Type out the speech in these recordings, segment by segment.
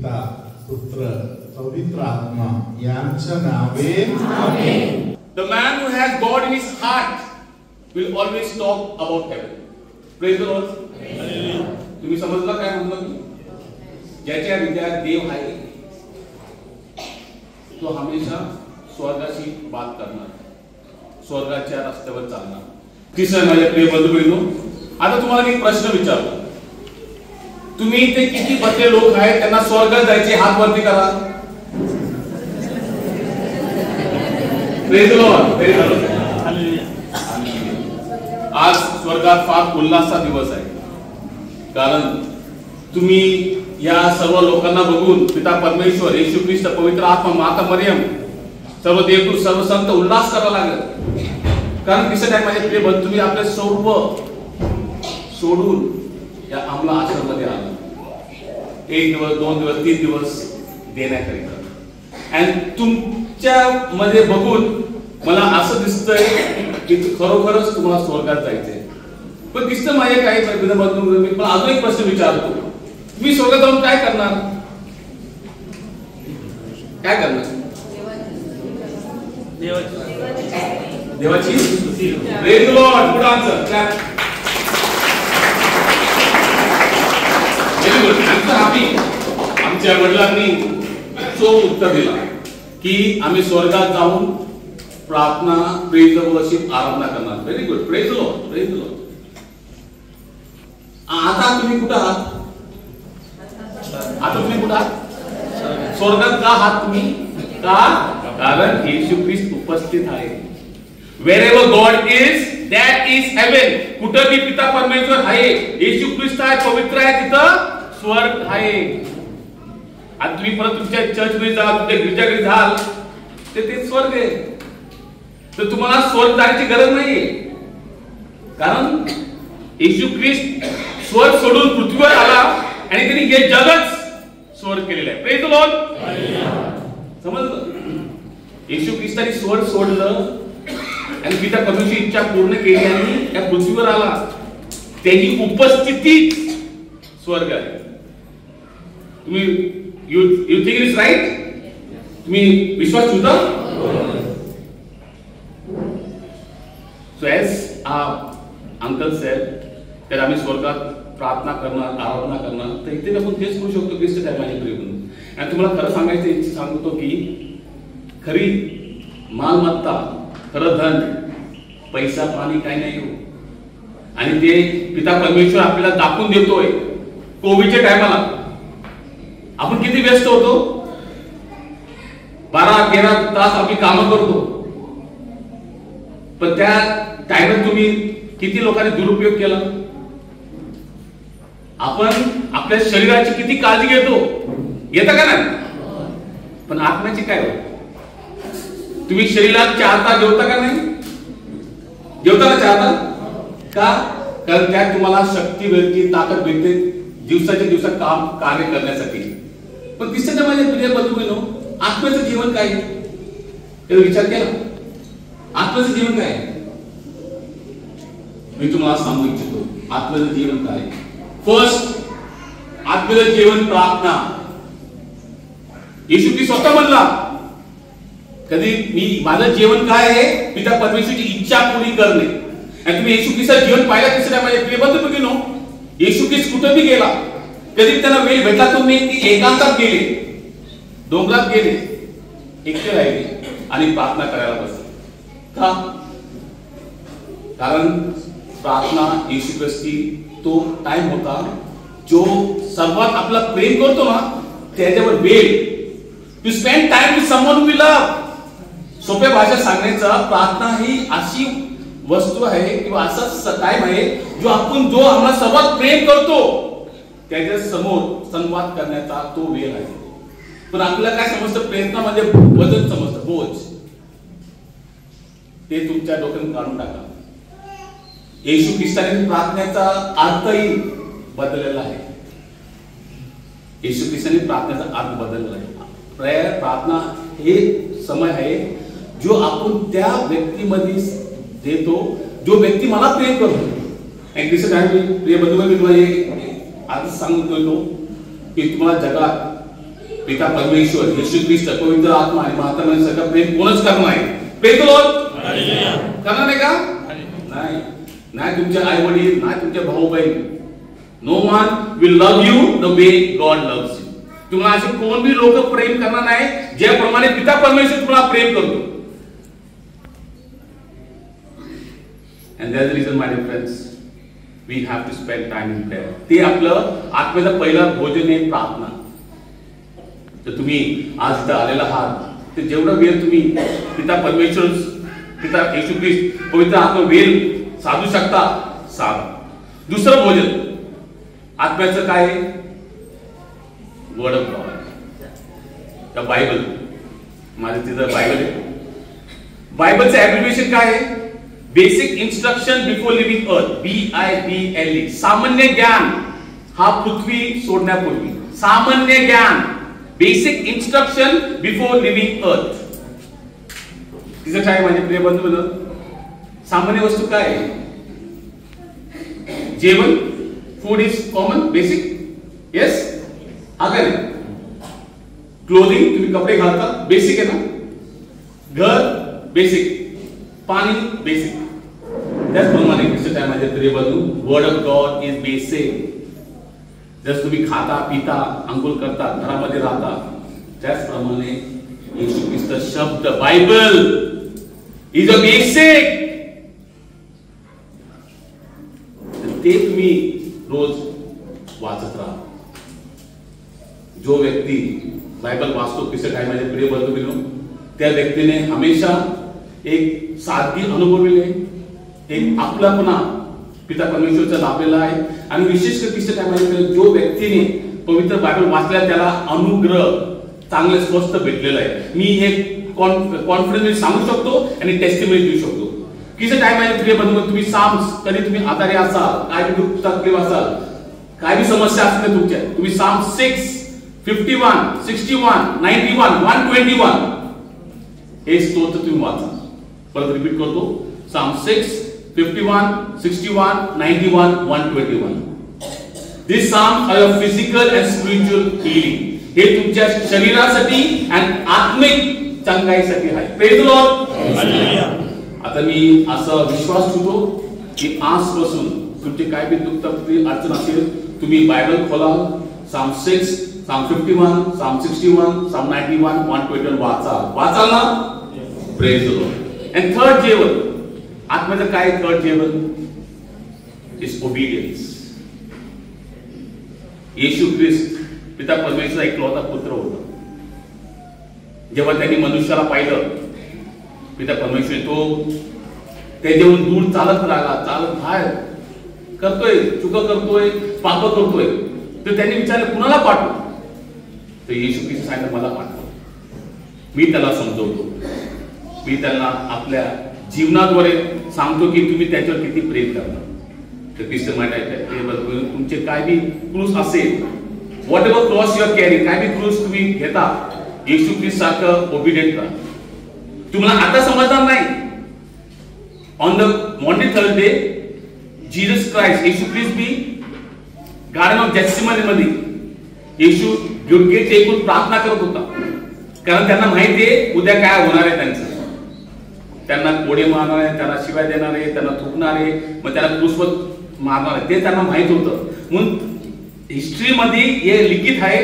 पिता पुत्र पवित्र आत्मा यांच्या नावे आमेन. The man who has God in his heart will always talk about heaven. Praise the Lord. तुम्ही समजला काय म्हणतो मी? ज्याच्या हृदयात देव आहे तो हमेशा स्वर्गाशी बात करणार, स्वर्गाच्या रस्त्यावर चालणार. तिसरं माझ्या प्रिय बंधू बहिणींनो, आता तुम्हाला एक प्रश्न विचारतो. तुम्ही इथे किती बसले लोक आहेत त्यांना स्वर्गात जायचे? हात वरती करा. Praise the Lord. आज स्वर्गात फार उल्हासाचा दिवस आहे, कारण तुम्ही या सर्व लोकांना बघून पिता परमेश्वर, येशू ख्रिस्त, पवित्र आत्मा, माता मरियम, सर्व देवदूत, सर्व संत उल्हास करायला लागले. कारण दिसत आहे माझे प्रिय बंधू, तुम्ही आपले सर्व सोडून या आम्हाला आश्रममध्ये आला. 1 दिवस, 2 दिवस, 3 दिवस देण्याकरिता. आणि तुमच्या मध्ये बघून मला असं दिसतंय की खरोखरच तुम्हाला स्वर्गात जायचंय. पण दिसतं माझे काही बंधू, मी पण अजून एक प्रश्न विचारतो. तुम्ही स्वर्गात जाऊन काय करणार? काय करणार? देवाची praise the Lord. Good answer. आमच्या वडिलांनी जो उत्तर दिला की आम्ही स्वर्गात जाऊन प्रार्थना, प्रेज वर्शिप, आराधना करणार. Very good. Praise the Lord. Praise the Lord. आता तुम्ही कुठे आहात? आता तुम्ही कुठे आहात? स्वर्गात का आहात तुम्ही? का? कारण येशू ख्रिस्त उपस्थित आहे. Wherever God is, that is heaven. कुठं भी पिता परमेश्वर आहे, येशू ख्रिस्त आहे, पवित्र आहे, तिथं स्वर्ग आहे. आता तुम्ही परत तुमच्या चर्चमध्ये जाल, तुमच्या गिरजाघरी जाल, ते स्वर्ग आहे. तर तुम्हाला स्वर्ग जाण्याची गरज नाहीये, कारण येशू ख्रिस्त स्वर्ग सोडून पृथ्वीवर आला आणि त्यांनी हे जगच स्वर्ग केलेलं आहे. Praise the Lord. समजलं? येशू ख्रिस्ताने स्वर्ग सोडलं आणि पिता परमेश्वराची इच्छा पूर्ण केली आणि त्या पृथ्वीवर आला. त्याची उपस्थिती स्वर्ग आहे. तुम्ही you think it is right? तुम्ही विश्वास ठेवता? सो एज अंकल सेड, तर आम्ही स्वर्गात प्रार्थना करणार, आराधना करणार, तर इथे आपण तेच करू शकतो. ख्रिस्त आहे माझे प्रिय बंधू. आणि तुम्हाला खरं सांगायचं सांगतो की खरी मालमत्ता, खरं धन, पैसा पाणी काही नाही हो. आणि ते पिता परमेश्वर आपल्याला दाखवून देतोय. कोविडच्या टायमाला आपण किती व्यस्त होतो? 12-13 तास आम्ही कामं करतो, पण त्या टायमात तुम्ही किती लोकांनी दुरुपयोग केला? आपण आपल्या शरीराची किती काळजी घेतो? घेता का नाही? पण आत्म्याची काय हो? तुम्ही शरीरात 4 तास जेवता का नाही? जेवता ना 4 तास? का? कारण त्यात तुम्हाला शक्ती मिळते, ताकद मिळते दिवसाच्या दिवसात काम कार्य करण्यासाठी. पण तिसऱ्या माझ्या प्रिय बंधूंनो, आत्म्याचं जीवन काय आहे? हे विचार केला? आत्म्याचं जीवन काय आहे? मी तुम्हाला सांगू इच्छितो आत्म्याचं जीवन काय आहे. फर्स्ट, आत्म्याचं जीवन प्रार्थना. येशू ख्रिस्त स्वतः म्हणला, कधी मी माझं जीवन काय आहे? पिता परमेश्वराची इच्छा पूर्ण करणे. आणि तुम्ही येशू ख्रिस्ताचं जीवन पाहिलं तिसऱ्या माझ्या प्रिय बंधूंनो, येशू ख्रिस्त कुठे भी गेला, कधी त्यांना वेळ भेटला तुम्ही ती एकांतात गेले, डोंगरात गेले, एकटे राहिले आणि प्रार्थना करायला बसले. का? कारण प्रार्थना येशू ख्रिस्ती तो टाइम होता जो सर्वात आपला प्रेम करतो ना त्याच्यावर वेळ, to spend time with someone we love. सोप्या भाषेत सांगायचं, प्रार्थना ही अशी वस्तू आहे किंवा असा टाइम आहे जो आम्हाला सर्वात प्रेम करतो त्याच्या समोर संवाद करण्याचा तो वेळ आहे. पण आपल्याला काय समजतं? प्रयत्नामध्ये वजन समजतं, बोज. ते तुमच्या डोक्यातून काढून टाका. येशू ख्रिस्ताने प्रार्थनेचा अर्थही बदललेला आहे. येशू ख्रिस्ताने प्रार्थनेचा अर्थ बदललेला आहे. प्रेयर, प्रार्थना हे समय आहे जो आपण त्या व्यक्तीमध्ये देतो जो व्यक्ती मला प्रेम करतो. आणि ख्रिस्त आहे प्रिय बंधू, मी तुम्हाला आज सांगतो की तुम्हाला जगात पिता परमेश्वर, येशू ख्रिस्त, पवित्र आत्मा आणि महात्म्याने सगळं प्रेम कोणच करणार आहे? प्रेम द लॉर्ड करणार नाही का? नाही. नाही तुमचे आई वडील, नाही तुमचे भाऊ बहीण. No one will love you the way God loves you. तुम्हाला असे कोण भी लोक प्रेम करणार नाही ज्याप्रमाणे पिता परमेश्वर तुम्हाला प्रेम करतो. And that's the reason, my dear friends, we have to spend time in prayer. ते आपलं आत्म्याचं पहिलं भोजन आहे प्रार्थना. तर तुम्ही आज इथं आलेला आहात ते जेवढा वेळ तुम्ही पिता परमेश्वर, पिता येशू ख्रिस्त, पवित्र आत्मा वेळ साधू शकता साधा. दुसरं भोजन आत्म्याचं काय? Word of God, the Bible. माझं तिथं बायबल आहे. बायबलचं ऍब्रिव्हिएशन काय आहे? बेसिक इन्स्ट्रक्शन बिफोर लिव्हिंग अर्थ, BIBLE. सामान्य ज्ञान हा पृथ्वी सोडण्यापूर्वी. सामान्य ज्ञान, बेसिक इन्स्ट्रक्शन बिफोर लिव्हिंग अर्थ. तिचं काय म्हणजे प्रिय बंधू, सामान्य वस्तू काय आहे? जेवण, food is common, basic. Yes, हा काय? क्लोथिंग, तुम्ही कपडे घालता, बेसिक आहे ना. घर बेसिक, पाणी बेसिक. त्याचप्रमाणे ख्रिस्त काय माझे प्रिय बंधू, word of God is basic. जसं तुम्ही खाता पिता, अंघोळ करता, घरामध्ये राहता, त्याचप्रमाणे येशू ख्रिस्त शब्द, बायबल इज अ बेसिक. ते तुम्ही रोज वाचत राहा. जो व्यक्ती बायबल वाचतो, ख्रिस्त काय माझे प्रिय बंधू, त्या व्यक्तीने हमेशा एक साधी अनुभवलेली आहे, एक आपलापणा पिता परमेश्वरचा लाभलेला आहे. आणि विशेष ख्रिस्त काय म्हणजे जो व्यक्तीने पवित्र बायबल वाचल्या त्याला अनुग्रह चांगले स्वस्त भेटलेला आहे. मी हे कॉन्फिडन्स सांगू शकतो आणि टेस्टिमनी देऊ शकतो. ख्रिस्त काय म्हणजे प्रिय बंधू, तुम्ही साम्स, कधी तुम्ही आजारी असाल, काय बी दुःख तकलीफ असाल, काय बी समस्या असते तुमच्या, तुम्ही साम 6, 51, 61, 91, 121 हे स्तोत्र तुम्ही वाचा. परत रिपीट करतो, साम 6, 51, 61, 91, 121. These psalms are your physical and spiritual healing. हे तुमच्या शरीरासाठी आणि आत्मिक चांगल्यासाठी आहे. Praise the Lord. आता मी असा विश्वास ठेवतो की आजपासून तुमचे काय बी दुःख तकलीफ अडचण असेल, तुम्ही बायबल खोला, साम 6, साम 51, साम 61, साम 91, 121 वाचाल ना. Praise the Lord. And third जेवण, आत्म्याचं काय? थर्ड जेवण इज ओबिडियन्स. येशू ख्रिस्त पिता परमेश्वर एकलौता पुत्र होता. जेव्हा त्यांनी मनुष्याला पाहिलं, पिता परमेश्वर तो ते जेवण दूर चालत राहिला, चालत बाहेर करतोय, चुका करतोय, पाप करतोय, तर त्यांनी विचारलं कुणाला पाठवू? तर येशू ख्रिस्त सांगितलं मला पाठव. मी त्याला समजवतो, मी त्यांना आपल्या जीवनाद्वारे सांगतो की तुम्ही त्याच्यावर किती प्रेम करता. तर ख्रिस्त म्हणायचे तुमचे काय बी क्रूस असेल, what ever cross your carry, काय बी क्रूस तुम्ही घेता, येशू ख्रिस्त सारखं ओबिडियंट राहा. तुम्हाला आता समजणार नाही. On the morning Thursday Jesus Christ, येशू ख्रिस्त बी गार्डन ऑफ गेथसेमनी मध्ये येशू गुडघे टेकून प्रार्थना करत होता. कारण त्यांना माहिती आहे उद्या काय होणार आहे. त्यांना कोडे मारणार आहे, त्यांना शिवाय देणार आहे, त्यांना थुकणार आहे, मग त्याला क्रूसवर मारणार आहे, ते त्यांना माहित होतं. म्हणून हिस्ट्रीमध्ये हे लिखित आहे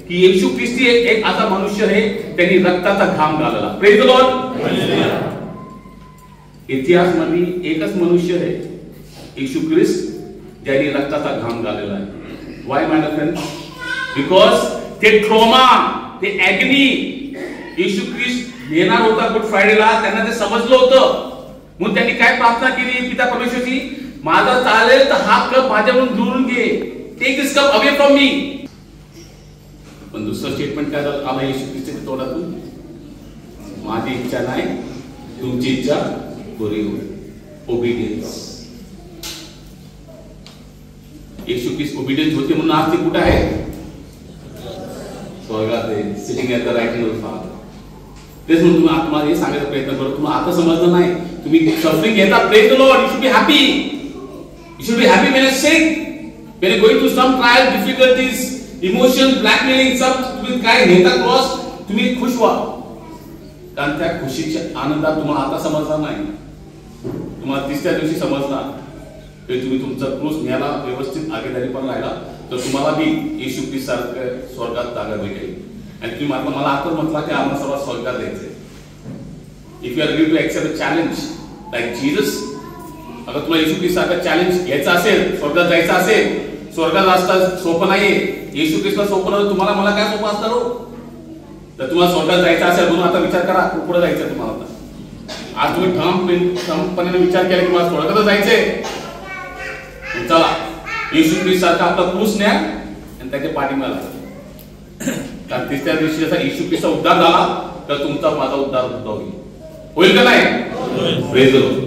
की येशू ख्रिस्त एक असा मनुष्य आहे त्यांनी रक्ताचा घाम गाळला. Praise the Lord. इतिहासमध्ये एकच मनुष्य आहे येशू ख्रिस्त ज्यांनी रक्ताचा घाम गाळलेला आहे. Y my friends? बिकॉज ते ट्रॉमा, ते ऍग्नी येशू ख्रिस्त येणार होता गुड फ्रायडेला, त्यांना ते समजलं होतं. म्हणून त्यांनी काय प्रार्थना केली पिता परमेश्वरची, माझा चालेल तर हा कप माझ्याकडून दूरून घे, take this cup away from me. पण दुसरं स्टेटमेंट काय झालं आम्हाला येशू ख्रिस्ताच्या तोंडातून, माझी इच्छा नाही तुमची इच्छा पुरी होईल. ओबिडियन्स. येशू ख्रिस्त ओबिडियन्स होते म्हणून आज ते कुठे आहे? स्वर्गात आहे, sitting at the right hand of father. तेच म्हणून तुम्ही आत्मा हे सांगायचा प्रयत्न करतो. तुम्हाला आता समजलं नाही, तुम्ही सफरिंग घेता. Praise the Lord. You should be happy. You should be happy when you're sick, when you're going through some trials, difficulties. Emotion, blackmailing सब तुम्ही काय नेता क्रॉस, तुम्ही खुश व्हा. कारण त्या खुशीच्या आनंदात तुम्हाला आता समजणार नाही, तुम्हाला तिसऱ्या दिवशी समजणार की तुम्ही तुमचा क्रूस न्यायला व्यवस्थित आगेदारी पण राहिला तर तुम्हाला बी येशू ख्रिस्त सारखं स्वर्गात जागा भेटेल. आणि तुम्ही मला आता म्हटला की आम्हाला सर्वात स्वर्गात द्यायचंय. If you are ready to accept a challenge like Jesus, अगर तुला येशू ख्रिस्त सारखं चॅलेंज घ्यायचं असेल, स्वर्गात जायचं असेल, स्वर्गात असता सोपं नाहीये. येशू ख्रिस्टला सोपं नव्हतं, तुम्हाला मला काय सोपं असणार हो? तर तुम्हाला स्वर्गात जायचं असेल म्हणून आता विचार करा पुढे जायचं तुम्हाला. आता आज तुम्ही ठामपणे विचार केला की मला स्वर्गात जायचंय, चला येशू ख्रिस्त सारखा आपला क्रूस न्या आणि त्याच्या पाठीमागे लागला. कारण तिसऱ्या दिवशी जसा येशू ख्रिस्टचा उद्धार झाला तर तुमचा माझा उद्धार होईल का नाही? Praise the lord.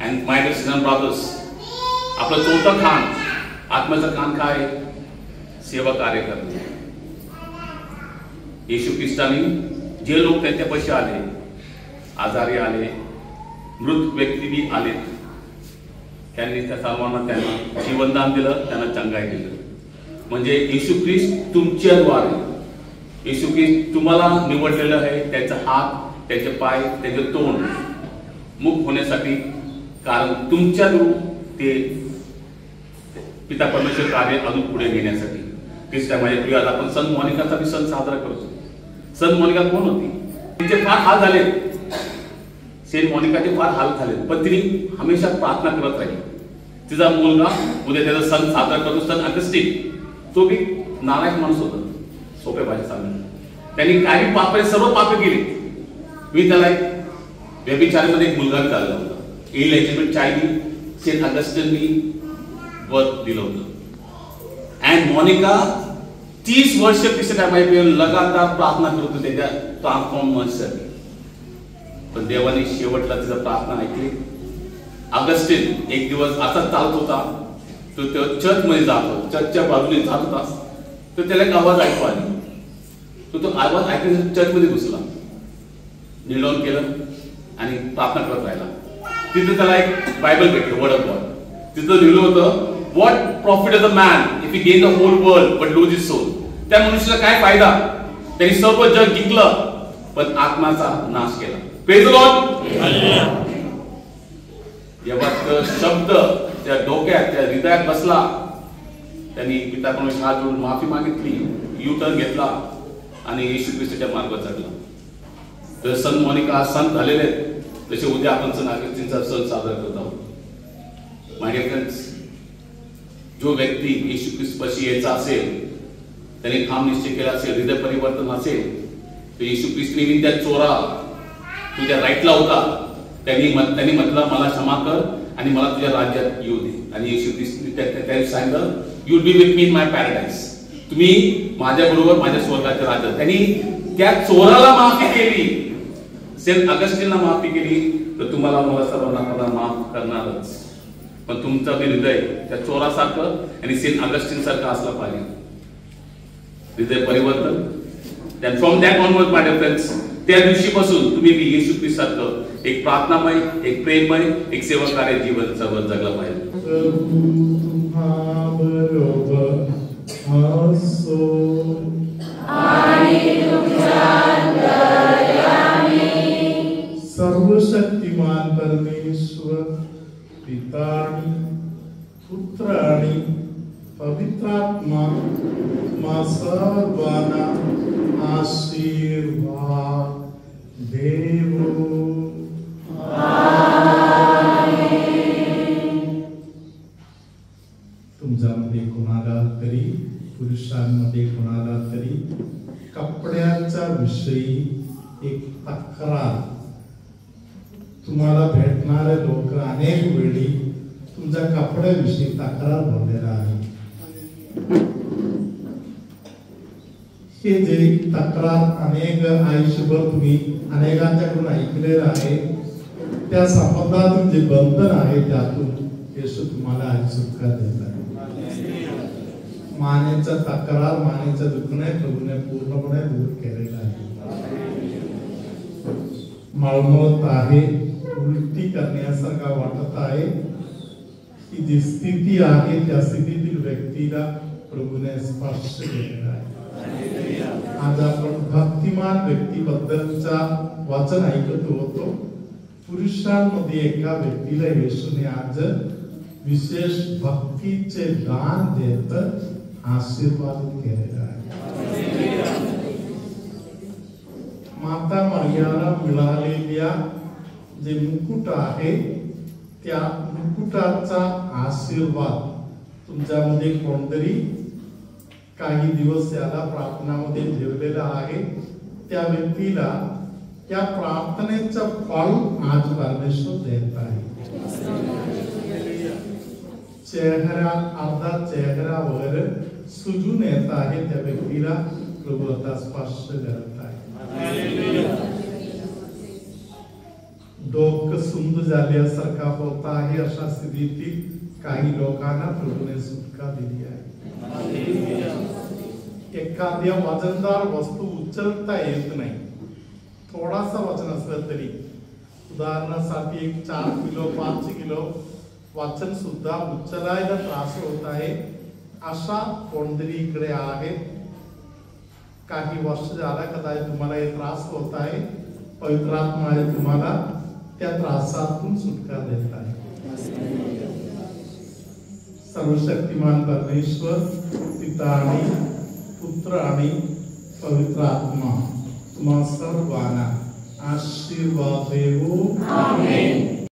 And my dear sisters and brothers, आपलं चौथं खान, आत्म्याचं खान काय? सेवा कार्य करणे. येशू ख्रिस्तानी जे लोक त्यांच्यापाशी आले, आजारी आले, मृत व्यक्ती बी आले, त्यांनी त्या सर्वांना त्यांना जीवनदान दिलं, त्यांना चंगाई दिलं. म्हणजे येशू ख्रिस्त तुमच्याद्वारे, येशू ख्रिस्त तुम्हाला निवडलेलं आहे. त्यांचा हात, त्याचे पाय, त्याचे तोंड मुख होण्यासाठी, कारण तुमच्या ते पिता परमेश्वर कार्य अजून पुढे नेण्यासाठी. ख्रिस्ता माझ्या प्रिय, आज आपण सन मोनिकाचा बी सण साजरा करतो. सन मोनिका कोण होती? तिचे फार हाल झाले, सेंट मोनिकाचे फार हाल झाले, पण तिने हमेशा प्रार्थना करत राहिली. तिचा मुलगा उद्या त्याचा सण साजरा करतो, सन अगस्टिन. तो बी नालायक माणूस होता, सोप्या भाषेत सांगणं. त्यांनी काही पापे, सर्व पापे केली. मी त्याला एक व्यभिचारीमध्ये एक मुलगा चालला होता, इलिजिबल चाइल्ड, सेंट अगस्टिननी बर्थ दिलं होतं. अँड मोनिका 30 वर्ष तिसऱ्या लगातार प्रार्थना करत होती त्याच्या ट्रान्सफॉर्मसाठी. पण देवाने शेवटला तिचा प्रार्थना ऐकली. अगस्टिन एक दिवस असाच चालत होता, तो चर्च मध्ये जात होता, चर्चच्या बाजूने जात होता, तर त्याला एक आवाज ऐकू आली. तो आवाज ऐकून चर्च मध्ये घुसला, नील डाऊन केलं आणि प्रार्थना करत राहिला. तिथे त्याला एक बायबल भेटलं, वर्ड ऑफ गॉड. तिथं लिहिलं होतं, what profit is a man if he gain the whole world but lose his soul. त्या मनुष्याला काय फायदा, त्यांनी सर्व जग जिंकलं पण आत्माचा नाश केला. Praise the Lord. जेव्हा तो शब्द त्या डोक्यात, त्या हृदयात बसला, त्यांनी पिता परमेश्वर हात जोडून माफी मागितली, यू टर्न घेतला आणि येशू ख्रिस्ताच्या मार्गावर चढला. तर सन मोनिका सण झालेले आहेत, तसे उद्या आपण सन अगस्टिनचा सण साजरा करत आहोत. माय डिअर फ्रेंड्स, जो व्यक्ती येशू ख्रिस्तापाशी यायचा असेल, त्याने ठाम निश्चय केला असेल, हृदय परिवर्तन असेल, तर येशू ख्रिस्ताने त्या चोरा तुझ्या राईटला होता, त्यांनी म्हटलं मला क्षमा कर आणि मला तुझ्या राज्यात येऊ दे. आणि येशू ख्रिस्ताने सांगितलं, you will be with me in my paradise. तुम्ही माझ्या बरोबर माझ्या स्वर्गाच्या राज्यात. त्यांनी त्या चोराला माफी केली, सेंट अगस्टिनला माफी केली, तर तुम्हाला मला सर्वांना माफ करणारच. पण तुमचं बी हृदय त्या चोरासारखं आणि सेंट अगस्टिन सारखं असलं पाहिजे. हृदय परिवर्तन. Then from that onwards, my dear friends, त्या दिवशीपासून तुम्ही बी येशू ख्रिस्त सारखं एक प्रार्थनामय, एक प्रेममय, एक सेवाकार्य जीवन सर्व जगलं पाहिजे. सर्वशक्तिमान परमेश्वर पिता आणि पुत्र आणि पवित्रात्मा मा सर्वांना आशीर्वाद देवो. तुमच्यामध्ये कोणाला तरी, पुरुषांमध्ये कोणाला तरी कपड्याच्या विषयी एक तक्रार, तुम्हाला भेटणारे लोक अनेक वेळी तुमच्या कपड्याविषयी तक्रार बोललेला आहे. हे जे तक्रार अनेक आयुष्यभर तुम्ही अनेकांच्याकडून ऐकलेलं आहे, त्या संबंधातून जे बंधन आहे त्यातून येशू तुम्हाला आज सुटका देत आहे. मानेचा तक्रार, मानेचं दुखणे प्रभूने पूर्णपणे दूर केलेलं आहे. मळमळत आहे, उलटी करण्यासारखा वाटत आहे, ही जी स्थिती आहे त्या स्थितीतील व्यक्तीला प्रभूने स्पर्श केलेला आहे. आज आपण भक्तिमान व्यक्तीबद्दलचा वचन ऐकत होतो. पुरुषांमध्ये एका व्यक्तीला येशूने आज विशेष भक्तीचे दान देत आशीर्वाद केलेला आहे. माता मरियाला मिळालेल्या जे मुकुट आहे त्या मुकुटाचा आशीर्वाद तुमच्यामध्ये कोणतरी काही दिवस याला प्रार्थनामध्ये ठेवलेला आहे. त्या व्यक्तीला त्या प्रार्थनेचं फळ आज परमेश्वर देत आहे. चेहरा अर्धा चेहऱ्यावर सुजून येत आहे. त्या व्यक्तीला प्रभू आता स्पर्श करत आहे. डोकं सुंद झाल्यासारखा होत आहे. अशा स्थितीत काही लोकांना प्रभूने सुटका दिली आहे. एखाद्या वजनदार वस्तू उचलता येत नाही. थोडासा वजन असलं तरी उदाहरणासाठी 4 किलो 5 किलो वजन सुद्धा उचलायला त्रास होत आहे. अशा कोणतरी इकडे आहेत. काही वर्ष झाला कदाचित तुम्हाला हे त्रास होत आहे. पवित्र आत्मा तुम्हाला त्या त्रासातून सुटका देत आहे. सर्वशक्तिमान परमेश्वर पिता आणि पुत्र आणि पवित्र आत्मा तुम्हा सर्वांना आशीर्वाद देवो. आमेन.